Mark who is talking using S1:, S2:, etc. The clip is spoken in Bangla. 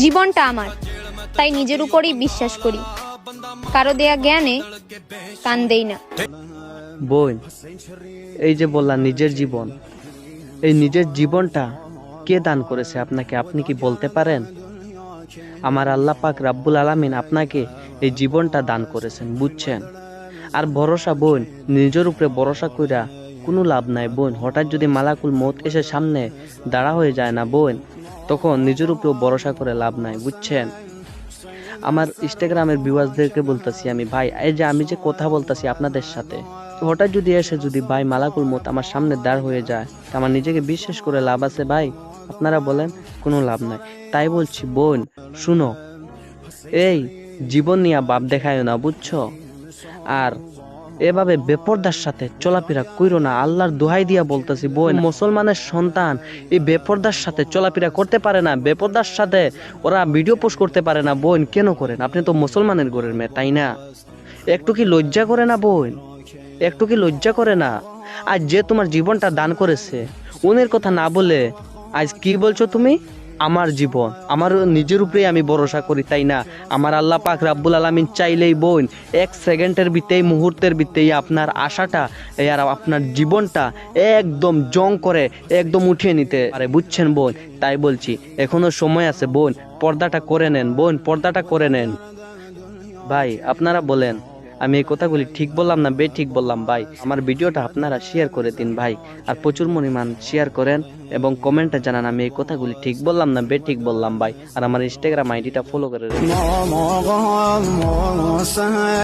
S1: জীবনটা আমার, তাই নিজের উপরেই বিশ্বাস করি। কারো দেয়া জ্ঞানে কান দেই না।
S2: বোন, এই যে বললাম নিজের জীবন, এই নিজের জীবনটা কে দান করেছে আপনাকে, আপনি কি বলতে পারেন? আমার আল্লাহ পাক রাব্বুল আলামিন আপনাকে এই জীবনটা দান করেছেন, বুঝছেন? আর ভরসা বোন, নিজের উপরে ভরসা কইরা কোনো লাভ নাই বোন। হঠাৎ যদি মালাকুল মউত এসে সামনে দাঁড়া হয়ে যায় না বোন, তখন নিজের উপরে ভরসা করে লাভ নাই, বুঝছেন? আমার ইনস্টাগ্রামের ভিউয়ার্সদেরকে বলতেছি আমি, ভাই এই যে আমি যে কথা বলতেছি আপনাদের সাথে, তো হঠাৎ যদি এসে যদি ভাই মালাকুল মউত আমার সামনে দাঁড় হয়ে যায়, তো আমার নিজেকে বিশ্বাস করে লাভ আছে ভাই? আপনারা বলেন, কোনো লাভ নাই। তাই বলছি বোন, শুনো, এই জীবন নিয়ে বাপ দেখায় না, বুঝছো? আর এভাবে বেপরদার সাথে চলাফেরা কইরো না, আল্লাহর দোহাই দিয়া বলতেছি বোন। মুসলমানের সন্তান এই বেপরদার সাথে চলাফেরা করতে পারে না, বেপরদার সাথে ওরা ভিডিও পোস্ট করতে পারে না বোন। কেন করেন? আপনি তো মুসলমানের ঘরের মেয়ে, তাই না? একটু কি লজ্জা করে না বোন? একটু কি লজ্জা করে না? আজ যে তোমার জীবনটা দান করেছে, উনের কথা না বলে আজ কি বলছো তুমি? আমার জীবন, আমার নিজের উপরেই আমি ভরসা করি, তাই না? আমার আল্লাহ পাক রাব্বুল আলামিন চাইলেই বোন এক সেকেন্ডের ভিতরেই, মুহূর্তের ভিতরেই আপনার আশাটা আর আপনার জীবনটা একদম জং করে একদম উঠিয়ে নিতে পারে, বুঝছেন বোন? তাই বলছি এখনো সময় আছে বোন, পর্দাটা করে নেন বোন, পর্দাটা করে নেন। ভাই আপনারা বলেন, আমি এই কথাগুলি ঠিক বললাম না ঠিক বললাম? ভাই আমার ভিডিওটা আপনারা শেয়ার করে দিন ভাই, আর প্রচুর পরিমাণ শেয়ার করেন এবং কমেন্টে জানান আমি এই কথাগুলি ঠিক বললাম না ঠিক বললাম ভাই। আর আমার ইনস্টাগ্রাম আইডিটা ফলো করে রাখুন।